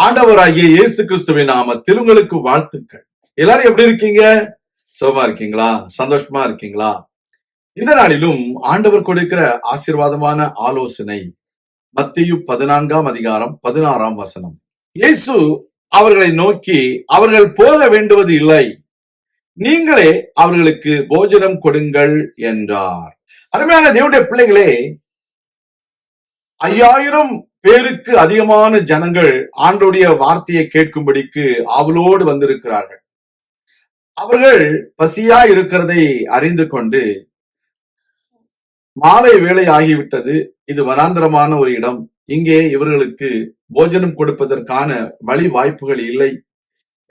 ஆண்டவராகிய இயேசு கிறிஸ்துவின் நாமத்தில் உங்களுக்கு வாழ்த்துக்கள். எல்லாரும் எப்படி இருக்கீங்க? சுகமா இருக்கீங்களா? சந்தோஷமா இருக்கீங்களா? இந்த நாளிலும் ஆண்டவர் கொடுக்கிற ஆசீர்வாதமான ஆலோசனை மத்தேயு 14ஆம் அதிகாரம் 16ஆம் வசனம். இயேசு அவர்களை நோக்கி, அவர்கள் போக வேண்டுவது இல்லை, நீங்களே அவர்களுக்கு போஜனம் கொடுங்கள் என்றார். அருமையான தேவனுடைய பிள்ளைகளே, 5000 பேருக்கு அதிகமான ஜனங்கள் ஆண்டவருடைய வார்த்தையை கேட்கும்படிக்கு ஆவலோடு வந்திருக்கிறார்கள். அவர்கள் பசியா இருக்கிறதை அறிந்து கொண்டு, மாலை வேளை ஆகிவிட்டது, இது வனாந்தரமான ஒரு இடம், இங்கே இவர்களுக்கு போஜனம் கொடுப்பதற்கான வழி வாய்ப்புகள் இல்லை,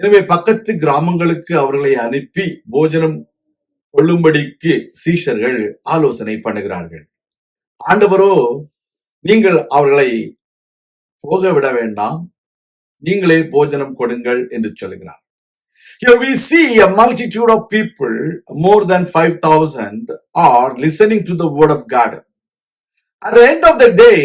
எனவே பக்கத்து கிராமங்களுக்கு அவர்களை அனுப்பி போஜனம் கொள்ளும்படிக்கு சீஷர்கள் ஆலோசனை பண்ணுகிறார்கள். ஆண்டவரோ, நீங்கள் அவர்களை போக விட வேண்டாம், நீங்களே போஜனம் கொடுங்கள் என்று சொல்கிறார். Here we see a multitude of people, more than 5,000, are listening to the word of God. At the end of the day,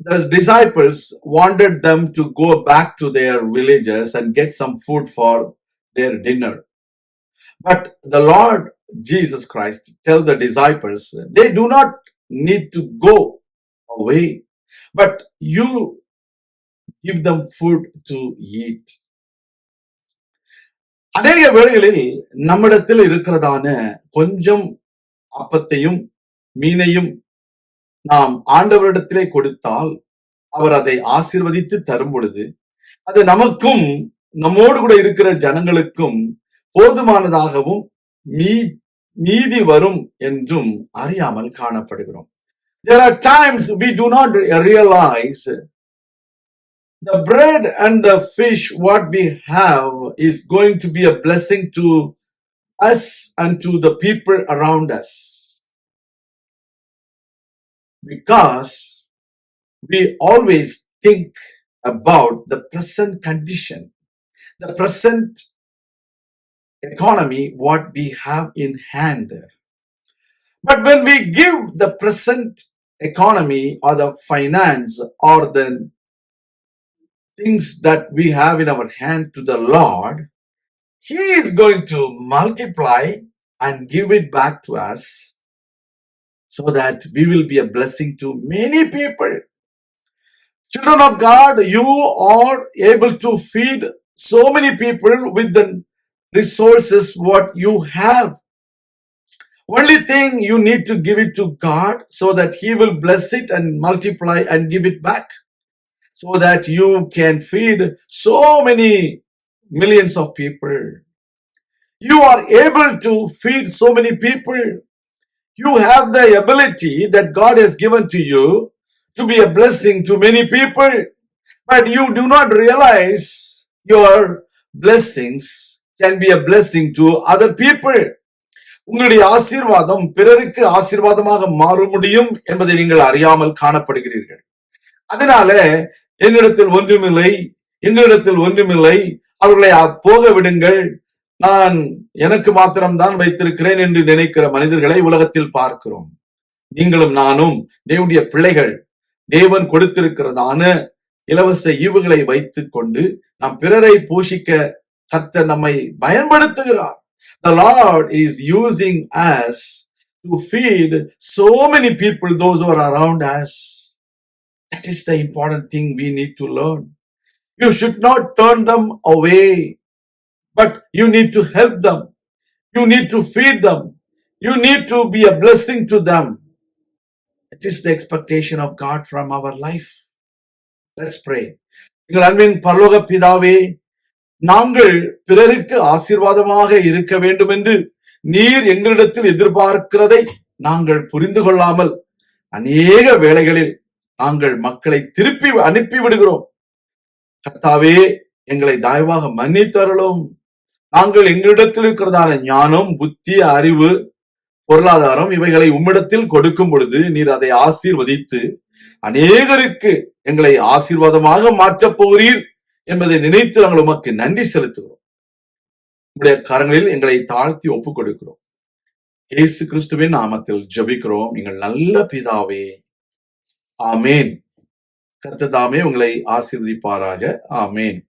the disciples wanted them to go back to their villages and get some food for their dinner. But the Lord Jesus Christ tells the disciples, they do not need to go away, but you give them food to eat. அநேக வேளைகளில் நம்மிடத்தில் இருக்கிறதான கொஞ்சம் அப்பத்தையும் மீனையும் நாம் ஆண்டவரிடத்திலே கொடுத்தால் அவர் அதை ஆசீர்வதித்து தரும் பொழுது அது நமக்கும் நம்மோடு கூட இருக்கிற ஜனங்களுக்கும் போதுமானதாகவும் மீதி வரும் என்றும் அறியாமல் காணப்படுகிறோம். There are times we do not realize the bread and the fish what we have is going to be a blessing to us and to the people around us, because we always think about the present condition, the present economy what we have in hand. But when we give the present economy or the finance or the things that we have in our hand to the Lord, He is going to multiply and give it back to us so that we will be a blessing to many people. Children of God, you are able to feed so many people with the resources what you have. Only thing you need to give it to God so that He will bless it and multiply and give it back, so that you can feed so many millions of people. You are able to feed so many people. You have the ability that God has given to you to be a blessing to many people, but you do not realize your blessings can be a blessing to other people. உங்களுடைய ஆசீர்வாதம் பிறருக்கு ஆசீர்வாதமாக மாற முடியும் என்பதை நீங்கள் அறியாமல் காணப்படுகிறீர்கள். அதனால என்னிடத்தில் ஒன்றுமில்லை, எங்களிடத்தில் ஒன்றுமில்லை, அவர்களை போக விடுங்கள், நான் எனக்கு மாத்திரம்தான் வைத்திருக்கிறேன் என்று நினைக்கிற மனிதர்களை உலகத்தில் பார்க்கிறோம். நீங்களும் நானும் தேவனுடைய பிள்ளைகள், தேவன் கொடுத்திருக்கிறதான இலவச ஈவுகளை வைத்துக் கொண்டு நாம் பிறரை போஷிக்க கர்த்தர் நம்மை பயன்படுத்துகிறார். The Lord is using us to feed so many people, those who are around us. That is the important thing we need to learn. You should not turn them away, but you need to help them. You need to feed them. You need to be a blessing to them. It is the expectation of God from our life. Let's pray. எங்கள் அன்பின் பரலோக பிதாவே, நாங்கள் பிறருக்கு ஆசீர்வாதமாக இருக்க வேண்டும் என்று நீர் எங்களிடத்தில் எதிர்பார்க்கிறதை நாங்கள் புரிந்து கொள்ளாமல் அநேக வேளைகளில் நாங்கள் மக்களை திருப்பி அனுப்பி விடுகிறோம். கர்த்தாவே, எங்களை தயவாக மன்னித்தருளும். நாங்கள் எங்களிடத்தில் இருக்கிறதான ஞானம், புத்தி, அறிவு, பொருளாதாரம் இவைகளை உம்மிடத்தில் கொடுக்கும் பொழுது நீர் அதை ஆசீர்வதித்து அநேகருக்கு எங்களை ஆசீர்வாதமாக மாற்றப் போகிறீர் என்பதை நினைத்து நாங்கள் உமக்கு நன்றி செலுத்துகிறோம். உங்களுடைய கரங்களில் எங்களை தாழ்த்தி ஒப்புக் கொடுக்கிறோம். இயேசு கிறிஸ்துவின் நாமத்தில் ஜெபிக்கிறோம் எங்கள் நல்ல பிதாவே, ஆமேன். கர்த்தர் தாமே உங்களை ஆசீர்வதிப்பாராக. ஆமென்.